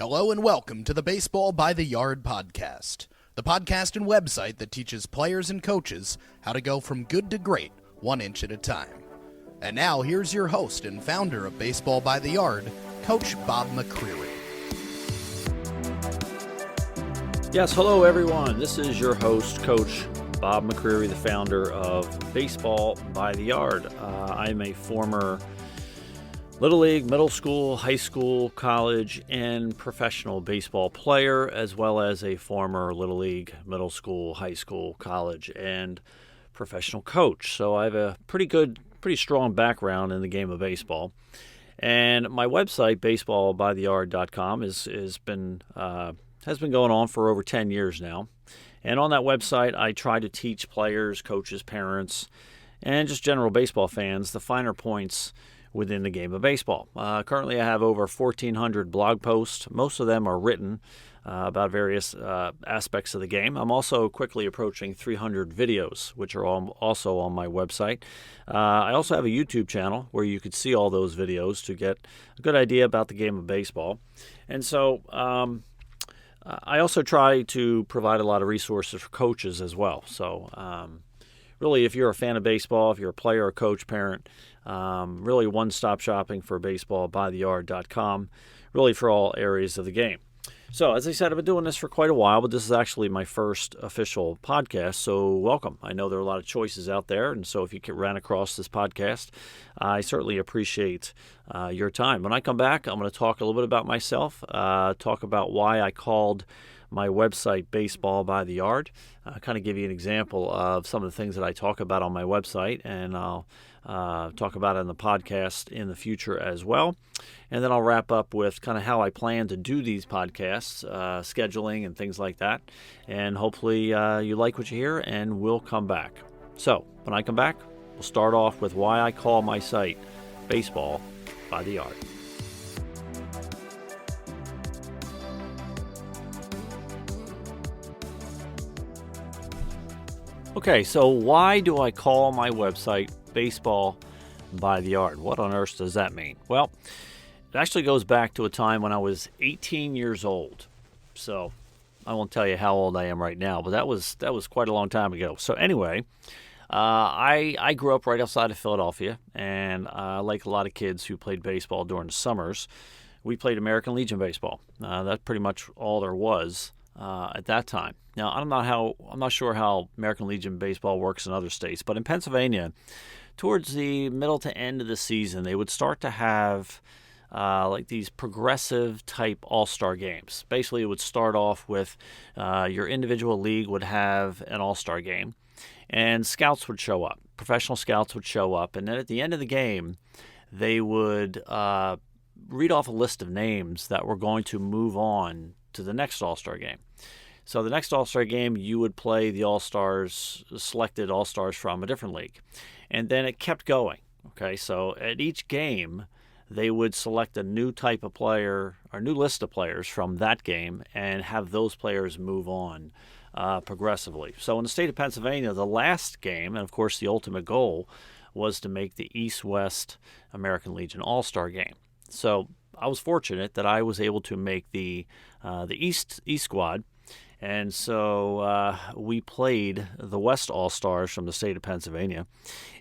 Hello and welcome to the Baseball by the Yard podcast, the podcast and website that teaches players and coaches how to go from good to great 1 inch at a time. And now here's your host and founder of Baseball by the Yard, Coach Bob McCreary. Yes, hello everyone. This is your host, Coach Bob McCreary, the founder of Baseball by the Yard. I'm a former Little League, middle school, high school, college, and professional baseball player, as well as a former Little League, middle school, high school, college, and professional coach. So I have a pretty strong background in the game of baseball. And my website, baseballbytheyard.com, has been going on for over 10 years now. And on that website, I try to teach players, coaches, parents, and just general baseball fans the finer points within the game of baseball. Currently, I have over 1,400 blog posts. Most of them are written about various aspects of the game. I'm also quickly approaching 300 videos, which are also on my website. I also have a YouTube channel where you could see all those videos to get a good idea about the game of baseball. And so I also try to provide a lot of resources for coaches as well. So really, if you're a fan of baseball, if you're a player, a coach, parent, really one-stop shopping for baseballbytheyard.com, really for all areas of the game. So, as I said, I've been doing this for quite a while, but this is actually my first official podcast, so welcome. I know there are a lot of choices out there, and so if you ran across this podcast, I certainly appreciate your time. When I come back, I'm going to talk a little bit about myself, talk about why I called my website Baseball by the Yard, kind of give you an example of some of the things that I talk about on my website, and I'll talk about it in the podcast in the future as well. And then I'll wrap up with kind of how I plan to do these podcasts, scheduling and things like that. And hopefully you like what you hear, and we'll come back. So when I come back, we'll start off with why I call my site Baseball by the Yard. Okay, so why do I call my website Baseball by the Yard? What on earth does that mean? Well, it actually goes back to a time when I was 18 years old. So I won't tell you how old I am right now, but that was quite a long time ago. So anyway, I grew up right outside of Philadelphia, and like a lot of kids who played baseball during the summers, we played American Legion baseball. That's pretty much all there was at that time. Now, I'm not sure how American Legion baseball works in other states, but in Pennsylvania, towards the middle to end of the season, they would start to have like these progressive type all-star games. Basically, it would start off with your individual league would have an all-star game, and scouts would show up. Professional scouts would show up, and then at the end of the game, they would read off a list of names that were going to move on to the next all-star game. So the next all-star game, you would play the all-stars, selected all-stars from a different league. And then it kept going. Okay, so at each game, they would select a new type of player or new list of players from that game and have those players move on progressively. So in the state of Pennsylvania, the last game, and of course the ultimate goal, was to make the East-West American Legion All-Star game. So I was fortunate that I was able to make the East squad. And so we played the West All-Stars from the state of Pennsylvania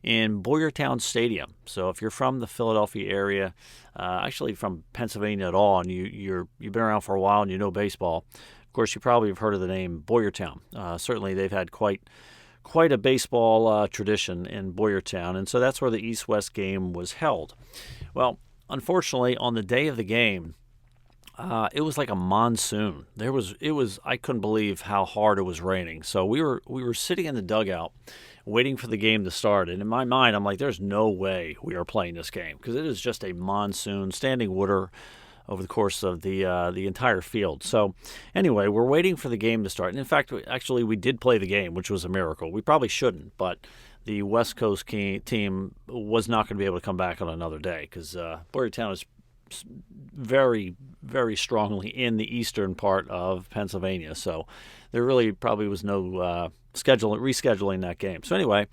in Boyertown Stadium. So if you're from the Philadelphia area, actually from Pennsylvania at all, and you've been around for a while and you know baseball, of course you probably have heard of the name Boyertown. Certainly they've had quite a baseball tradition in Boyertown, and so that's where the East-West game was held. Well, unfortunately, on the day of the game, it was like a monsoon. I couldn't believe how hard it was raining. So we were sitting in the dugout waiting for the game to start. And in my mind, I'm like, there's no way we are playing this game because it is just a monsoon, standing water over the course of the entire field. So anyway, we're waiting for the game to start. And in fact, we did play the game, which was a miracle. We probably shouldn't, but the West Coast team was not going to be able to come back on another day because Boyertown is very, very strongly in the eastern part of Pennsylvania. So there really probably was no rescheduling that game. So anyway,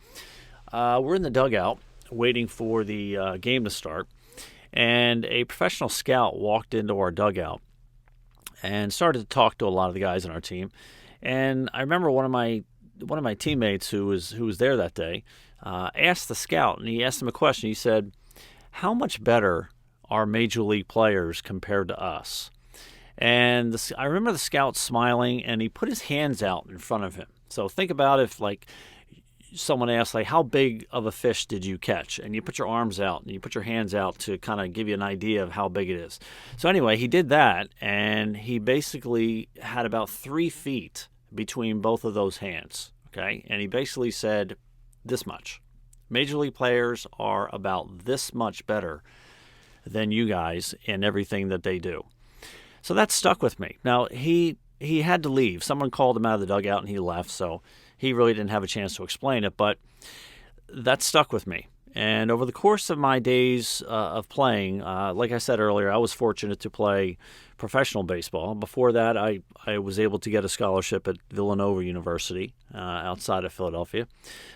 we're in the dugout waiting for the game to start, and a professional scout walked into our dugout and started to talk to a lot of the guys on our team. And I remember one of my teammates who was there that day asked the scout, and he asked him a question. He said, "How much better are major league players compared to us?" And I remember the scout smiling, and he put his hands out in front of him. So think about if, like, someone asked, like, how big of a fish did you catch? And you put your arms out and you put your hands out to kind of give you an idea of how big it is. So anyway, he did that, and he basically had about 3 feet between both of those hands, okay? And he basically said this much. Major league players are about this much better than you guys in everything that they do. So that stuck with me. Now, he had to leave. Someone called him out of the dugout, and he left, so he really didn't have a chance to explain it, but that stuck with me. And over the course of my days of playing, like I said earlier, I was fortunate to play professional baseball. Before that, I was able to get a scholarship at Villanova University outside of Philadelphia.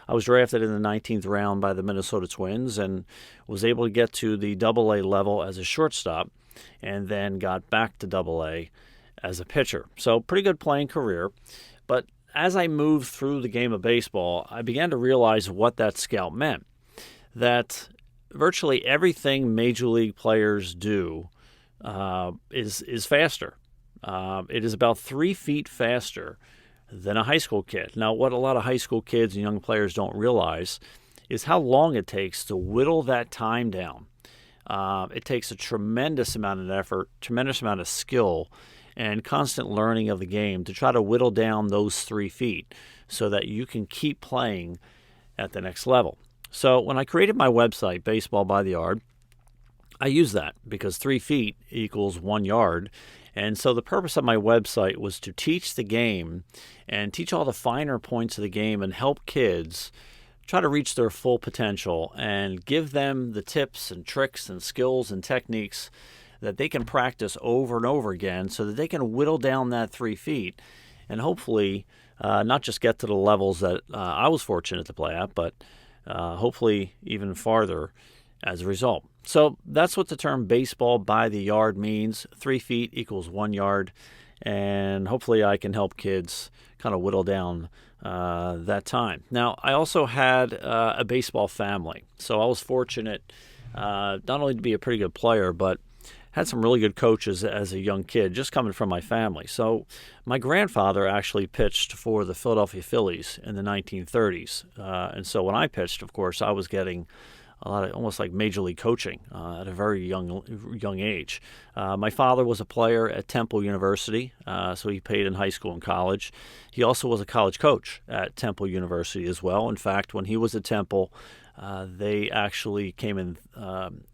I was drafted in the 19th round by the Minnesota Twins and was able to get to the AA level as a shortstop and then got back to AA as a pitcher. So pretty good playing career. But as I moved through the game of baseball, I began to realize what that scout meant. That virtually everything major league players do is faster. It is about 3 feet faster than a high school kid. Now, what a lot of high school kids and young players don't realize is how long it takes to whittle that time down. It takes a tremendous amount of effort, tremendous amount of skill, and constant learning of the game to try to whittle down those 3 feet so that you can keep playing at the next level. So when I created my website, Baseball by the Yard, I used that because 3 feet equals 1 yard. And so the purpose of my website was to teach the game and teach all the finer points of the game and help kids try to reach their full potential and give them the tips and tricks and skills and techniques that they can practice over and over again so that they can whittle down that 3 feet and hopefully not just get to the levels that I was fortunate to play at, but hopefully even farther as a result. So that's what the term baseball by the yard means. 3 feet equals 1 yard. And hopefully I can help kids kind of whittle down that time. Now, I also had a baseball family. So I was fortunate not only to be a pretty good player, but had some really good coaches as a young kid, just coming from my family. So my grandfather actually pitched for the Philadelphia Phillies in the 1930s. And so when I pitched, of course, I was getting a lot of almost like major league coaching at a very young age. My father was a player at Temple University, so he played in high school and college. He also was a college coach at Temple University as well. In fact, when he was at Temple, they actually came in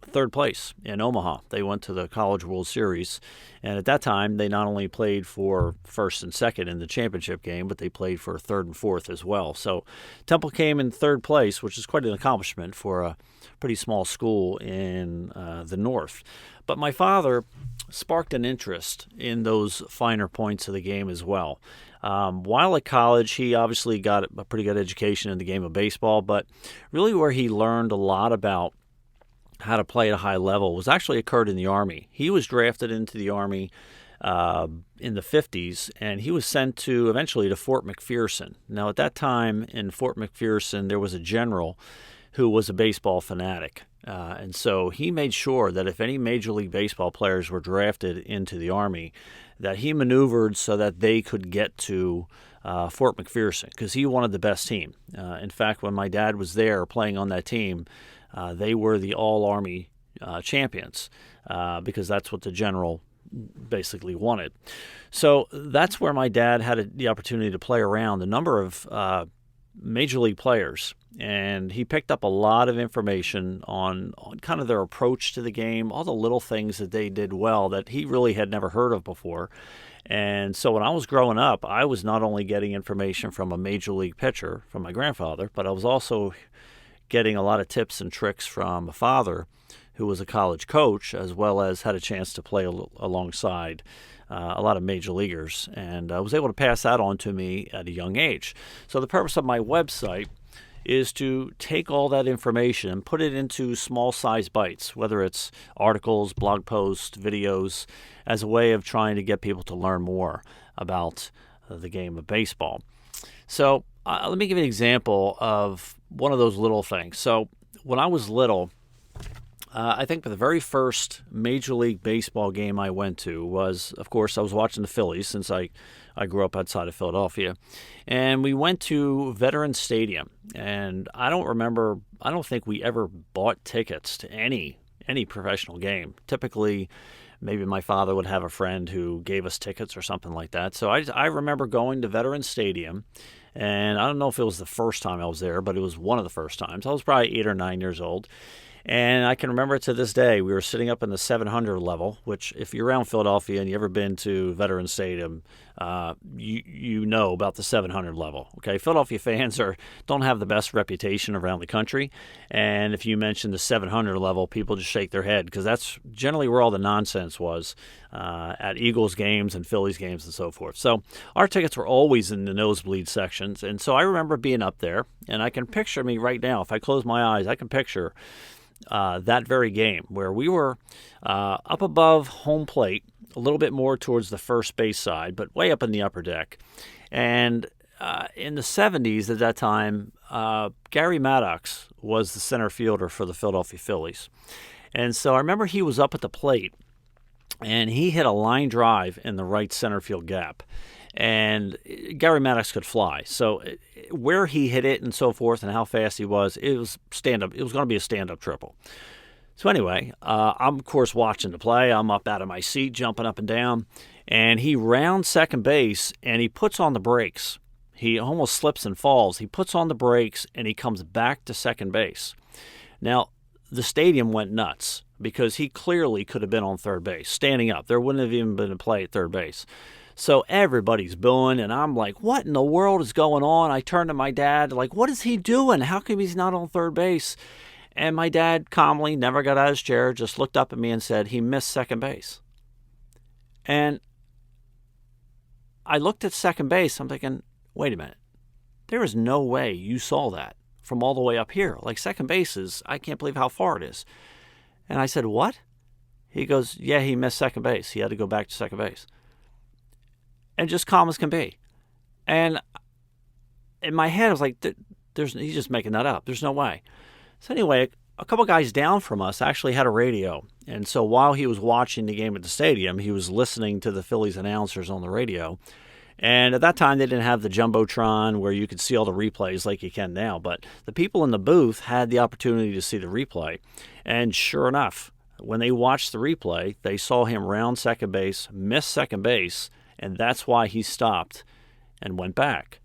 third place in Omaha. They went to the College World Series, and at that time, they not only played for first and second in the championship game, but they played for third and fourth as well. So Temple came in third place, which is quite an accomplishment for a pretty small school in the north. But my father sparked an interest in those finer points of the game as well. While at college, he obviously got a pretty good education in the game of baseball, but really where he learned a lot about how to play at a high level was actually occurred in the Army. He was drafted into the Army in the 50s, and he was sent eventually to Fort McPherson. Now, at that time in Fort McPherson, there was a general who was a baseball fanatic. And so he made sure that if any Major League Baseball players were drafted into the Army, that he maneuvered so that they could get to Fort McPherson because he wanted the best team. In fact, when my dad was there playing on that team, they were the All-Army champions because that's what the general basically wanted. So that's where my dad had the opportunity to play around a number of Major League players, and he picked up a lot of information on kind of their approach to the game, all the little things that they did well that he really had never heard of before. And so when I was growing up, I was not only getting information from a Major League pitcher, from my grandfather, but I was also getting a lot of tips and tricks from a father who was a college coach, as well as had a chance to play alongside a lot of major leaguers, and I was able to pass that on to me at a young age. So the purpose of my website is to take all that information and put it into small-sized bites, whether it's articles, blog posts, videos, as a way of trying to get people to learn more about the game of baseball. So let me give you an example of one of those little things. So when I was little, I think the very first Major League Baseball game I went to was, of course, I was watching the Phillies since I grew up outside of Philadelphia. And we went to Veterans Stadium. And I don't think we ever bought tickets to any professional game. Typically, maybe my father would have a friend who gave us tickets or something like that. So I remember going to Veterans Stadium. And I don't know if it was the first time I was there, but it was one of the first times. I was probably 8 or 9 years old. And I can remember it to this day. We were sitting up in the 700 level, which if you're around Philadelphia and you ever been to Veterans Stadium, you know about the 700 level. Okay, Philadelphia fans don't have the best reputation around the country. And if you mention the 700 level, people just shake their head because that's generally where all the nonsense was at Eagles games and Phillies games and so forth. So our tickets were always in the nosebleed sections. And so I remember being up there, and I can picture me right now. If I close my eyes, I can picture that very game where we were up above home plate, a little bit more towards the first base side, but way up in the upper deck. And in the 70s at that time, Gary Maddox was the center fielder for the Philadelphia Phillies. And so I remember he was up at the plate, and he hit a line drive in the right center field gap. And Gary Maddox could fly. So where he hit it and so forth and how fast he was, it was stand-up. It was going to be a stand-up triple. So anyway, I'm, of course, watching the play. I'm up out of my seat, jumping up and down. And he rounds second base, and he puts on the brakes. He almost slips and falls. He puts on the brakes, and he comes back to second base. Now, the stadium went nuts because he clearly could have been on third base, standing up. There wouldn't have even been a play at third base. So everybody's booing, and I'm like, what in the world is going on? I turn to my dad, like, what is he doing? How come he's not on third base? And my dad calmly, never got out of his chair, just looked up at me and said, he missed second base. And I looked at second base. I'm thinking, wait a minute. There is no way you saw that from all the way up here. Like, second base is, I can't believe how far it is. And I said, what? He goes, yeah, he missed second base. He had to go back to second base. And just calm as can be. And in my head, I was like, he's just making that up. There's no way. So anyway, a couple guys down from us actually had a radio. And so while he was watching the game at the stadium, he was listening to the Phillies announcers on the radio. And at that time, they didn't have the Jumbotron where you could see all the replays like you can now. But the people in the booth had the opportunity to see the replay. And sure enough, when they watched the replay, they saw him round second base, miss second base, and that's why he stopped and went back.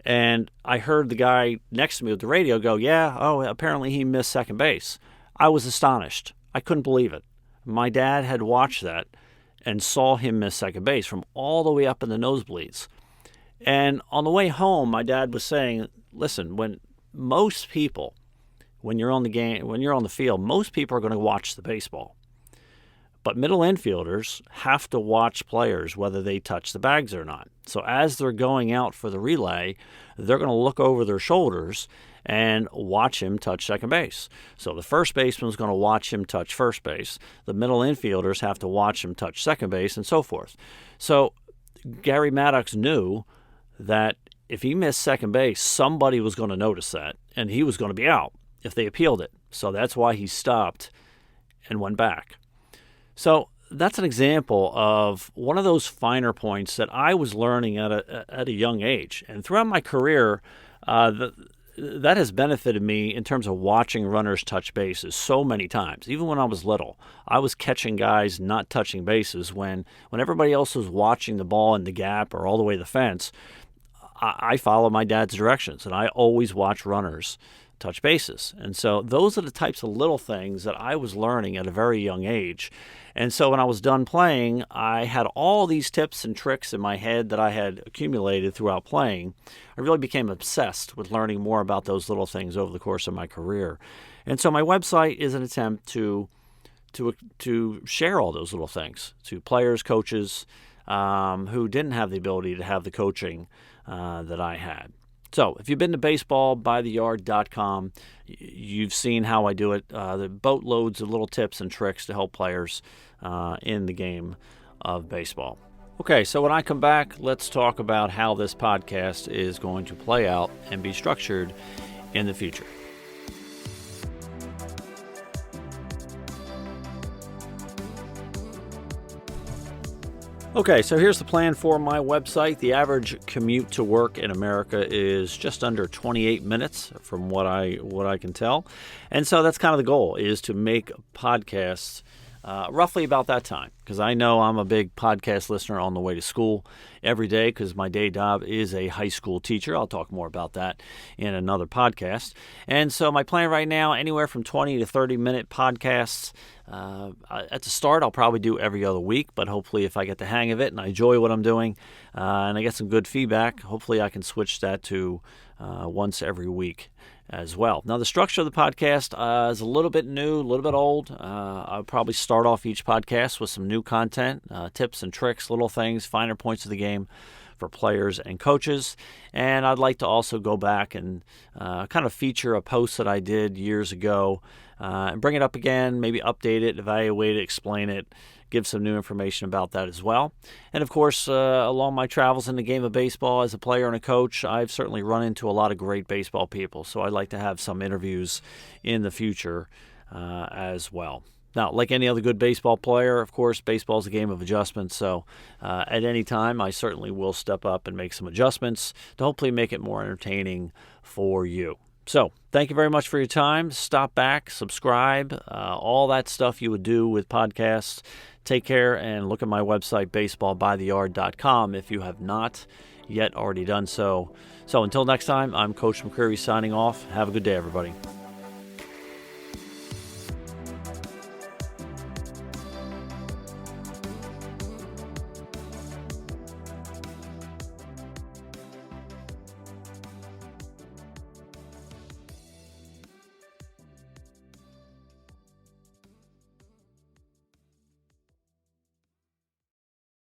And I heard the guy next to me with the radio go, apparently he missed second base. I was astonished. I couldn't believe it. My dad had watched that and saw him miss second base from all the way up in the nosebleeds. And on the way home, my dad was saying, listen, when you're on the field, most people are going to watch the baseball. But middle infielders have to watch players whether they touch the bags or not. So as they're going out for the relay, they're going to look over their shoulders and watch him touch second base. So the first baseman's going to watch him touch first base. The middle infielders have to watch him touch second base and so forth. So Gary Maddox knew that if he missed second base, somebody was going to notice that, and he was going to be out if they appealed it. So that's why he stopped and went back. So that's an example of one of those finer points that I was learning at a young age. And throughout my career, that has benefited me in terms of watching runners touch bases so many times. Even when I was little, I was catching guys not touching bases when everybody else was watching the ball in the gap or all the way to the fence. I follow my dad's directions, and I always watch runners touch bases. And so those are the types of little things that I was learning at a very young age. And so when I was done playing, I had all these tips and tricks in my head that I had accumulated throughout playing. I really became obsessed with learning more about those little things over the course of my career. And so my website is an attempt to share all those little things to players, coaches who didn't have the ability to have the coaching that I had. So if you've been to baseballbytheyard.com, you've seen how I do it. The boatloads of little tips and tricks to help players in the game of baseball. Okay, so when I come back, let's talk about how this podcast is going to play out and be structured in the future. Okay, so here's the plan for my website. The average commute to work in America is just under 28 minutes from what I can tell. And so that's kind of the goal, is to make podcasts roughly about that time, because I know I'm a big podcast listener on the way to school every day, because my day job is a high school teacher. I'll talk more about that in another podcast. And so my plan right now, anywhere from 20 to 30-minute podcasts. At the start, I'll probably do every other week, but hopefully if I get the hang of it and I enjoy what I'm doing and I get some good feedback, hopefully I can switch that to once every week as well. Now, the structure of the podcast is a little bit new, a little bit old. I'll probably start off each podcast with some new content, tips and tricks, little things, finer points of the game for players and coaches. And I'd like to also go back and kind of feature a post that I did years ago and bring it up again, maybe update it, evaluate it, explain it, give some new information about that as well. And of course, along my travels in the game of baseball as a player and a coach, I've certainly run into a lot of great baseball people. So I'd like to have some interviews in the future as well. Now, like any other good baseball player, of course, baseball is a game of adjustments. So at any time, I certainly will step up and make some adjustments to hopefully make it more entertaining for you. So thank you very much for your time. Stop back, subscribe, all that stuff you would do with podcasts. Take care and look at my website, baseballbytheyard.com, if you have not yet already done so. So until next time, I'm Coach McCreary signing off. Have a good day, everybody.